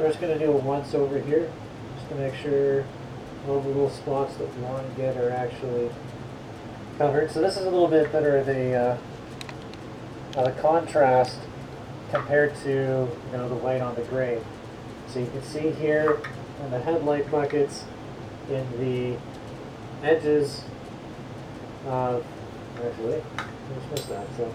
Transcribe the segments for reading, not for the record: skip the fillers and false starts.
So we're just going to do it once over here, just to make sure all the little spots that we want to get are actually covered. So this is a little bit better of a contrast compared to the white on the gray. So you can see here in the headlight buckets, in the edges of, actually, I just missed that. So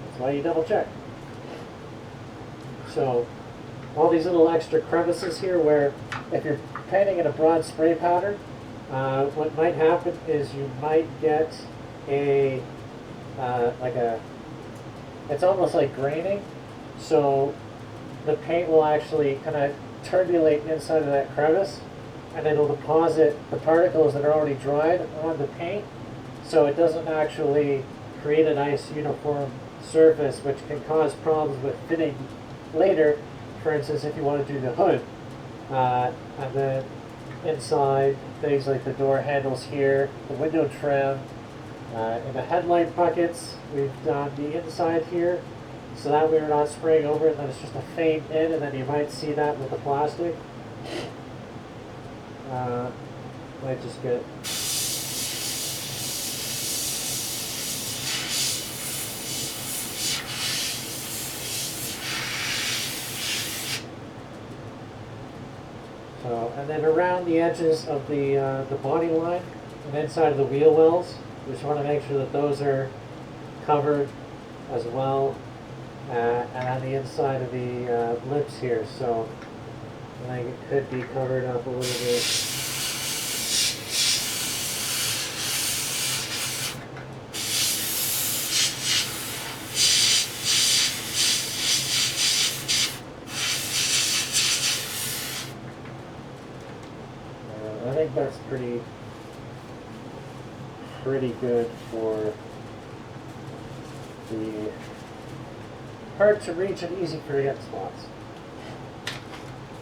that's why you double check. So all these little extra crevices here, where if you're painting in a broad spray pattern, what might happen is you might get a it's almost like graining, so the paint will actually kind of turbulate inside of that crevice, and it'll deposit the particles that are already dried on the paint, so it doesn't actually create a nice uniform surface, which can cause problems with fitting later. For instance, if you want to do the hood, and then inside things like the door handles here, the window trim, in the headlight buckets, we've done the inside here, so that way we're not spraying over it, and then it's just a fade in, and then you might see that with the plastic. Might just get and then around the edges of the body line and inside of the wheel wells, we just want to make sure that those are covered as well, and on the inside of the lips here. So I think it could be covered up a little bit. I think that's pretty good for the hard to reach and easy to forget spots.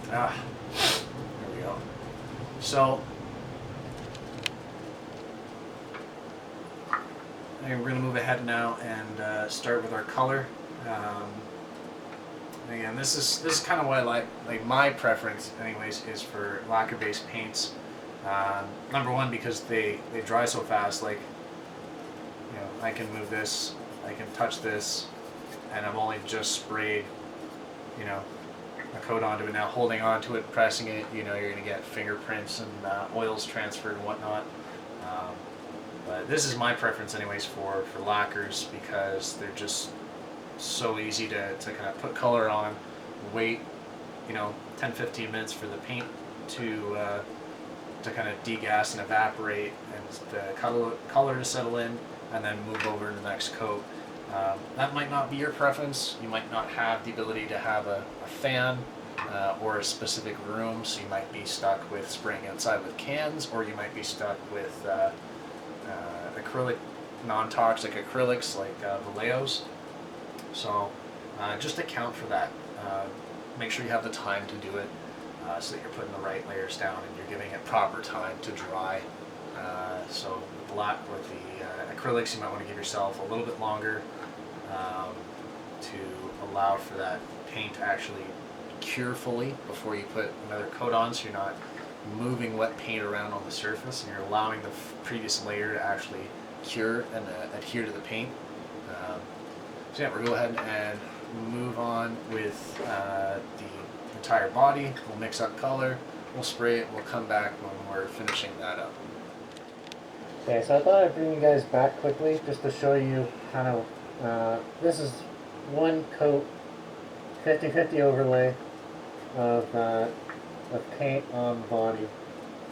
There we go. So we're going to move ahead now and start with our color. Again, this is kind of what I like my preference anyways is for lacquer based paints. Number one, because they dry so fast. Like, I can move this, I can touch this, and I've only just sprayed a coat onto it. Now holding onto it, pressing it, you're going to get fingerprints and oils transferred and whatnot. But this is my preference anyways for lacquers, because they're just so easy to kind of put color on, wait 10-15 minutes for the paint to kind of degas and evaporate and the color to settle in, and then move over to the next coat. That might not be your preference. You might not have the ability to have a fan or a specific room, so you might be stuck with spraying outside with cans, or you might be stuck with acrylic, non-toxic acrylics like Vallejo's. So just account for that. Make sure you have the time to do it, so that you're putting the right layers down and you're giving it proper time to dry. So with the acrylics, you might want to give yourself a little bit longer to allow for that paint to actually cure fully before you put another coat on, so you're not moving wet paint around on the surface, and you're allowing the previous layer to actually cure and adhere to the paint. So yeah, we'll go ahead and move on with the entire body. We'll mix up color, we'll spray it, we'll come back when we're finishing that up. Okay, so I thought I'd bring you guys back quickly just to show you kind of, this is one coat, 50-50 overlay of paint on the body,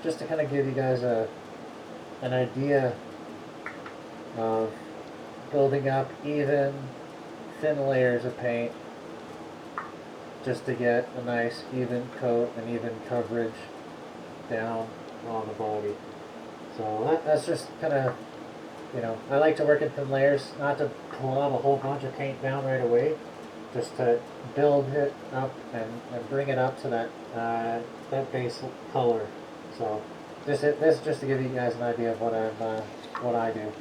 just to kind of give you guys an idea of building up even thin layers of paint just to get a nice even coat and even coverage down on the body. So that's just kind of, I like to work in thin layers, not to pull out a whole bunch of paint down right away, just to build it up and bring it up to that base color. So this is just to give you guys an idea of what I do.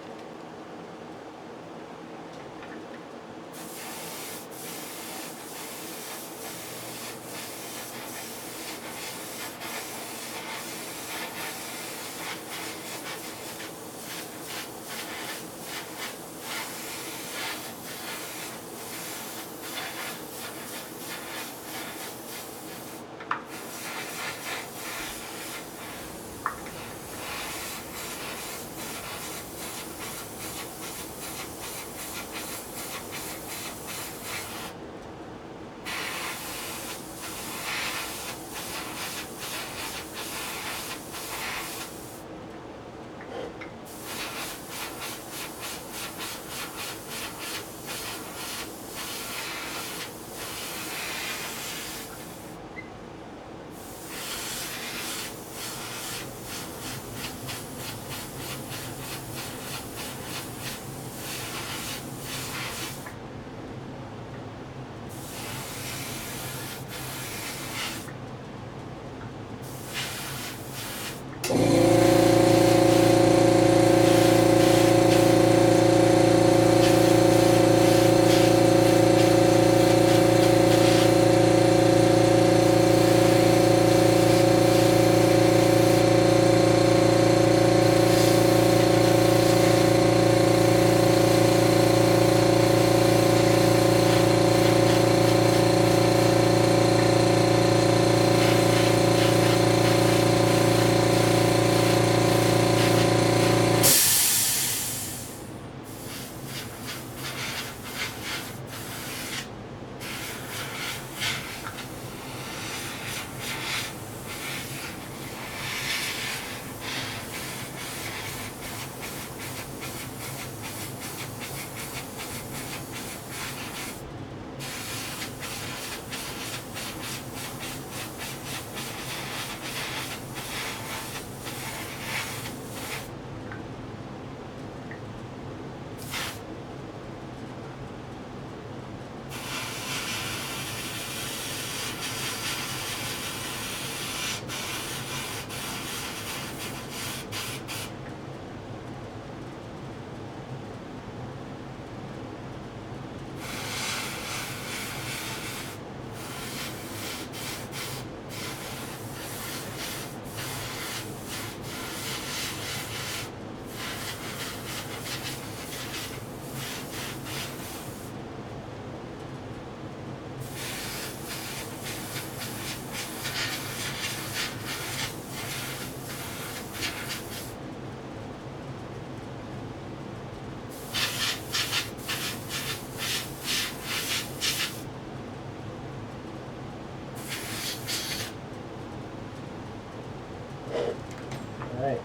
Alright.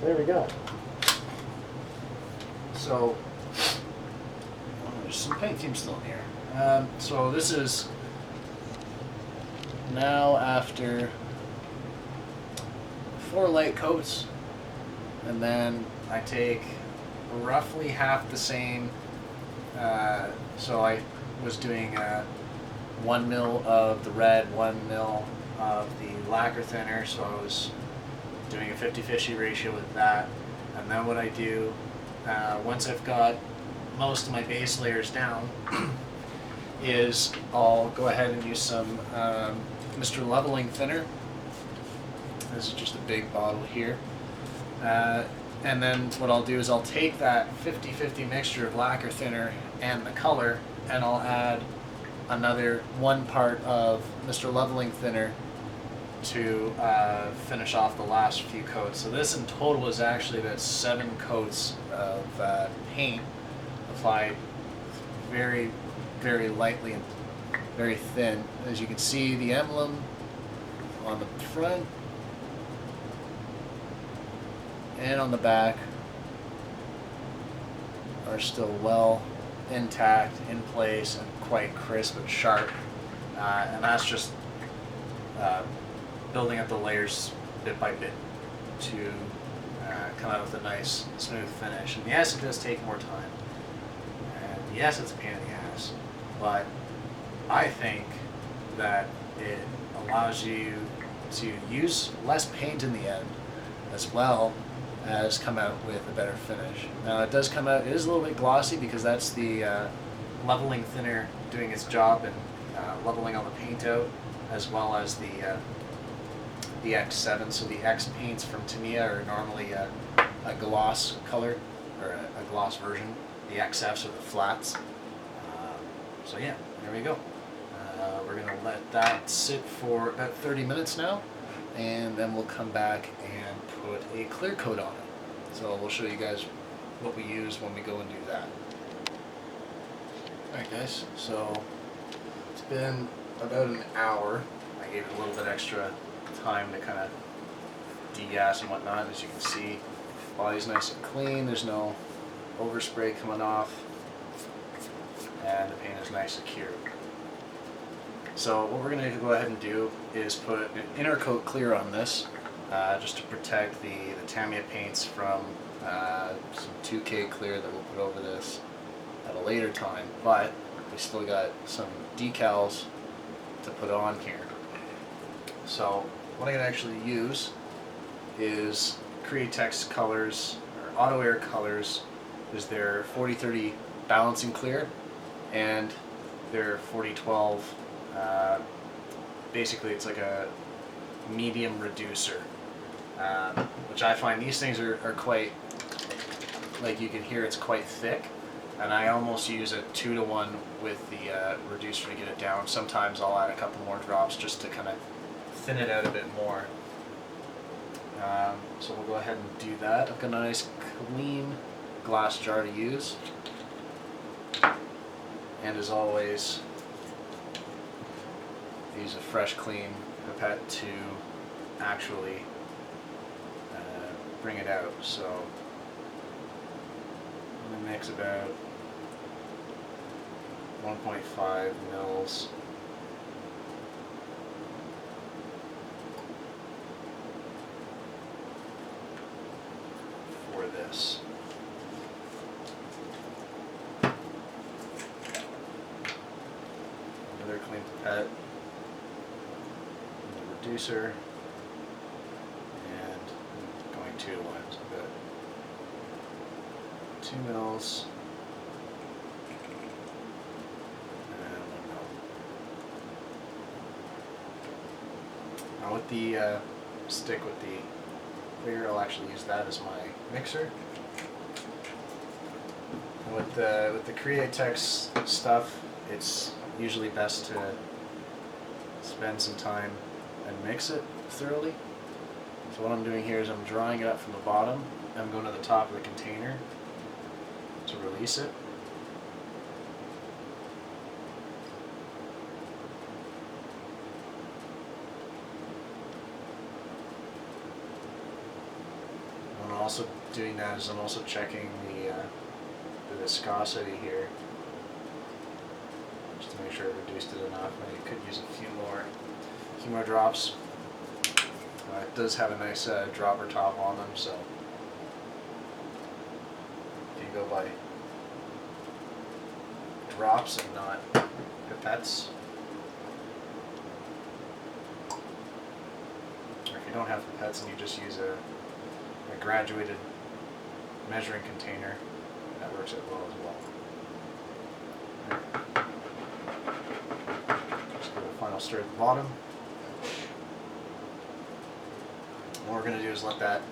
So there we go. So, there's some paint fumes still in here. So this is now after 4 light coats, and then I take roughly half the same. So I was doing 1 mil of the red, 1 mil of the lacquer thinner, so I was doing a 50-50 ratio with that. And then what I do, once I've got most of my base layers down, is I'll go ahead and use some Mr. Leveling Thinner. This is just a big bottle here. And then what I'll do is I'll take that 50-50 mixture of lacquer thinner and the color, and I'll add another 1 part of Mr. Leveling Thinner to finish off the last few coats. So this in total is actually about 7 coats of paint applied very, very lightly and very thin. As you can see, the emblem on the front and on the back are still well intact, in place, and quite crisp and sharp. And that's just building up the layers bit by bit to come out with a nice, smooth finish. And yes, it does take more time. And yes, it's a pain in the ass. But I think that it allows you to use less paint in the end, as well as come out with a better finish. Now it does come out, it is a little bit glossy because that's the leveling thinner doing its job and leveling all the paint out, as well as the X7. So the X paints from Tamiya are normally a gloss color, or a gloss version. The XFs are the flats. So yeah, there we go. We're going to let that sit for about 30 minutes now, and then we'll come back and put a clear coat on it. So we'll show you guys what we use when we go and do that. Alright guys, so it's been about an hour. I gave it a little bit extra time to kind of degas and whatnot. As you can see, the body's nice and clean, there's no overspray coming off, and the paint is nice and cured. So what we're going to go ahead and do is put an inner coat clear on this, just to protect the Tamiya paints from some 2K clear that we'll put over this at a later time, but we still got some decals to put on here. So what I'm going to actually use is Cleetus colors, or Auto Air colors, is their 40-30 balancing clear and their 40-12. Basically it's like a medium reducer, which I find these things are quite, like you can hear, it's quite thick, and I almost use a 2-to-1 with the reducer to get it down. Sometimes I'll add a couple more drops just to kind of thin it out a bit more. So we'll go ahead and do that. I've got a nice clean glass jar to use, and as always, use a fresh, clean pipette to actually bring it out. So I'm going to mix about 1.5 mils for this. Another clean pipette, the reducer, and going 2-to-1, so about 2 mils and 1 mil. Now with the stick with the clear, I'll actually use that as my mixer. And with the Cleetus stuff, it's usually best to spend some time and mix it thoroughly. So what I'm doing here is I'm drawing it up from the bottom, and I'm going to the top of the container to release it. And I'm also doing that is I'm also checking the viscosity here, just to make sure I reduced it enough. Maybe could use a few more drops. It does have a nice dropper top on them, so if you go by drops and not pipettes, or if you don't have pipettes and you just use a graduated measuring container, that works out well as well. Just give it a final stir at the bottom. What we're going to do is let that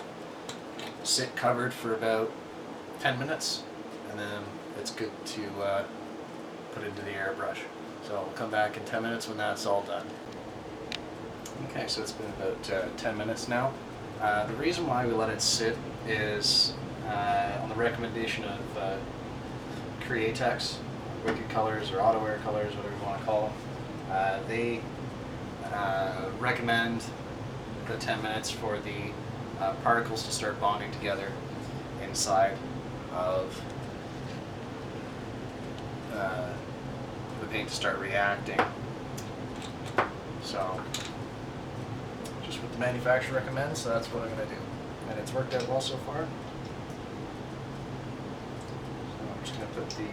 sit covered for about 10 minutes, and then it's good to put into the airbrush. So we'll come back in 10 minutes when that's all done. Okay, so it's been about 10 minutes now. The reason why we let it sit is on the recommendation of Cleetus, Wicked Colors, or Auto Air Colors, whatever you want to call them. They recommend the 10 minutes for the particles to start bonding together inside of the paint to start reacting. So just what the manufacturer recommends, so that's what I'm going to do, and it's worked out well so far. So I'm just going to put the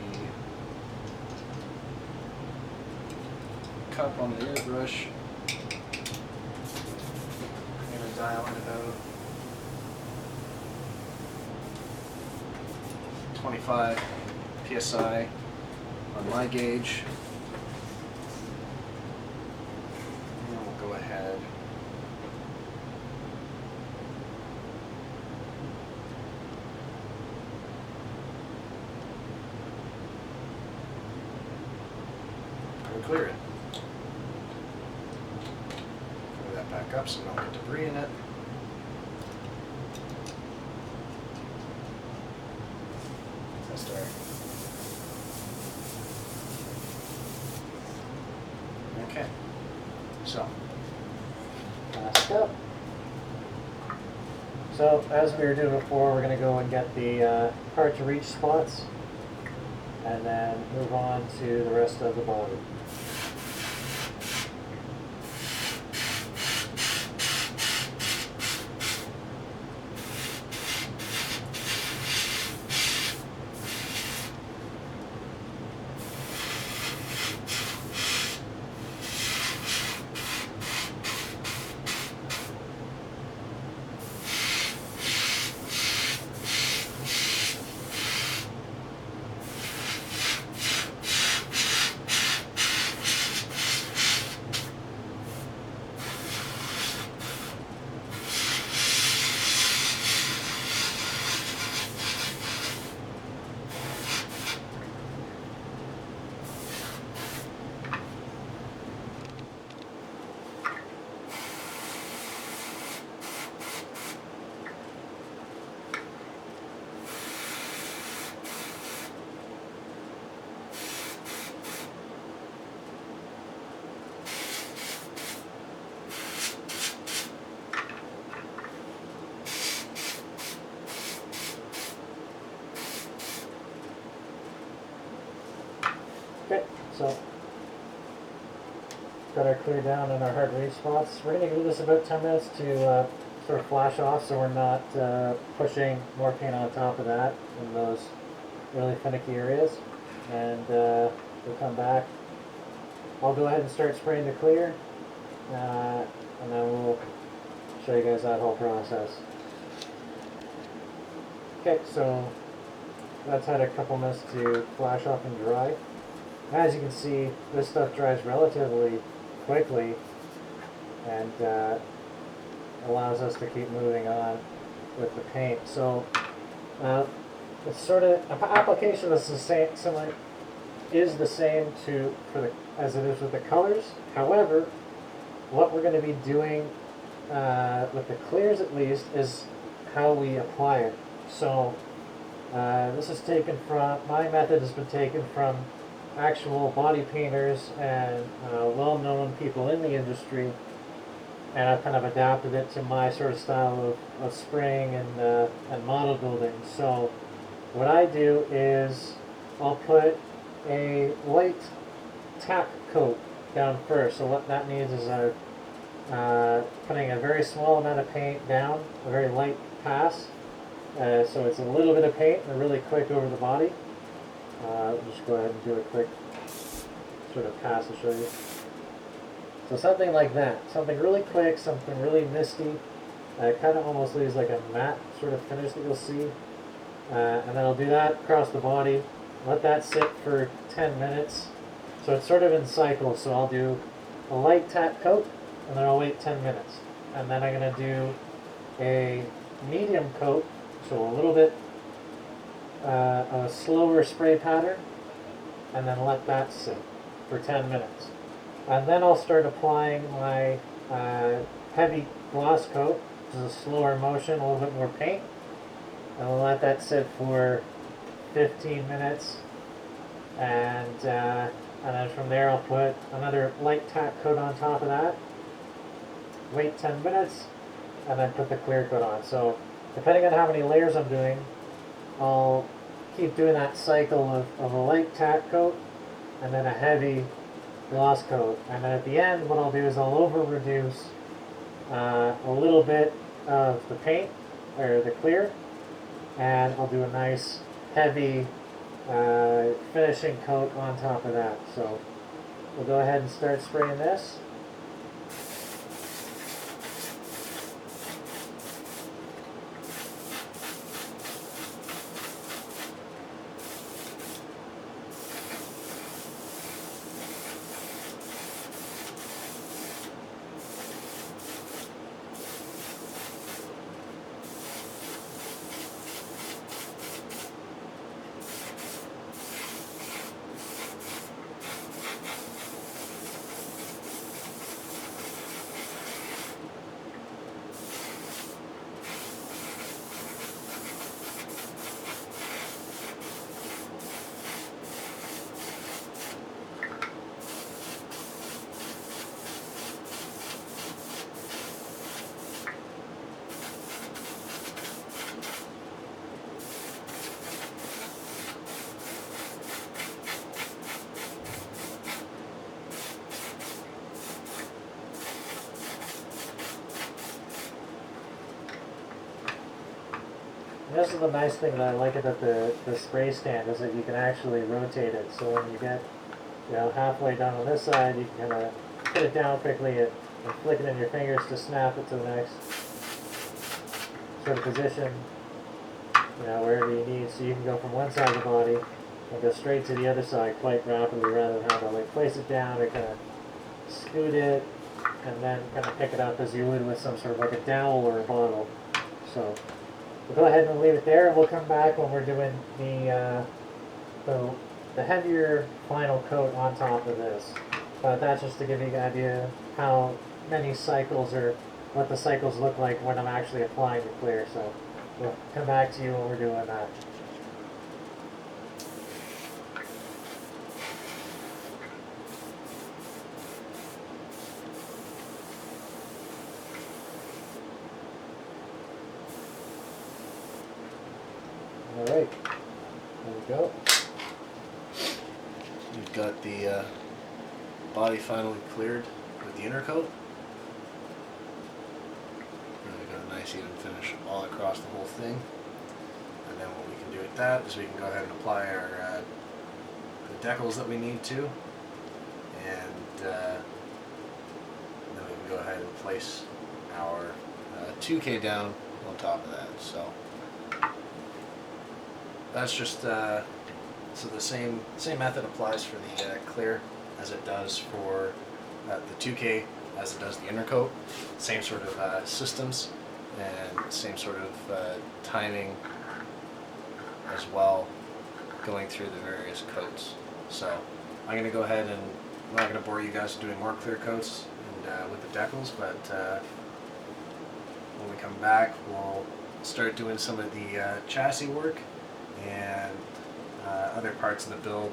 cup on the airbrush. dial in about 25 psi on my gauge. And we'll go ahead. And clear it. Clear that back up so we don't get debris in it. Okay, so Last up. So as we were doing before, we're going to go and get the hard to reach spots and then move on to the rest of the body. Okay, so got our clear down and our hard reach spots. We're going to give this about 10 minutes to sort of flash off so we're not pushing more paint on top of that in those really finicky areas. And we'll come back. I'll go ahead and start spraying the clear and then we'll show you guys that whole process. Okay, so that's had a couple minutes to flash off and dry. As you can see, this stuff dries relatively quickly and allows us to keep moving on with the paint. So it's sort of application is the same, the same as it is with the colors. However, what we're going to be doing with the clears at least is how we apply it. So this is taken from, my method has been taken from actual body painters and well-known people in the industry, and I've kind of adapted it to my sort of style of spraying and model building. So what I do is I'll put a light tack coat down first. So what that means is I'm putting a very small amount of paint down, a very light pass. So it's a little bit of paint and really quick over the body. Just go ahead and do a quick sort of pass to show you. So something like that, something really quick, something really misty. It kind of almost leaves like a matte sort of finish that you'll see. And then I'll do that across the body. Let that sit for 10 minutes. So it's sort of in cycles. So I'll do a light tack coat and then I'll wait 10 minutes. And then I'm going to do a medium coat, so a little bit a slower spray pattern, and then let that sit for 10 minutes. And then I'll start applying my heavy gloss coat, which is a slower motion, a little bit more paint. And I'll let that sit for 15 minutes. And then from there I'll put another light tack coat on top of that. Wait 10 minutes, and then put the clear coat on. So depending on how many layers I'm doing, I'll keep doing that cycle of a light tack coat and then a heavy gloss coat. And then at the end, what I'll do is I'll over reduce a little bit of the paint or the clear, and I'll do a nice heavy finishing coat on top of that. So we'll go ahead and start spraying this. This is the nice thing that I like about the spray stand is that you can actually rotate it. So when you get, you know, halfway down on this side, you can kind of put it down quickly and flick it in your fingers to snap it to the next sort of position, you know, wherever you need. So you can go from one side of the body and go straight to the other side quite rapidly rather than have to like place it down or kind of scoot it and then kind of pick it up as you would with some sort of like a dowel or a bottle. So we'll go ahead and leave it there, and we'll come back when we're doing the heavier final coat on top of this. But that's just to give you an idea how many cycles or what the cycles look like when I'm actually applying the clear. So we'll come back to you when we're doing that. Alright, there we go. You've got the body finally cleared with the inner coat. And we've got a nice even finish all across the whole thing. And then what we can do with that is we can go ahead and apply our the decals that we need to. And then we can go ahead and place our 2K down on top of that. So that's just so the same method applies for the clear as it does for the 2K, as it does the inner coat. Same sort of systems and same sort of timing as well, going through the various coats. So I'm going to go ahead and I'm not going to bore you guys doing more clear coats and with the decals, but when we come back, we'll start doing some of the chassis work and other parts of the build,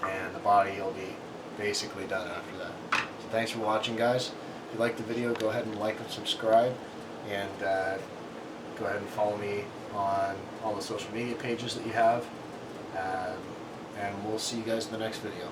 and the body will be basically done after that. So thanks for watching, guys. If you liked the video, go ahead and like and subscribe, and go ahead and follow me on all the social media pages that you have, and we'll see you guys in the next video.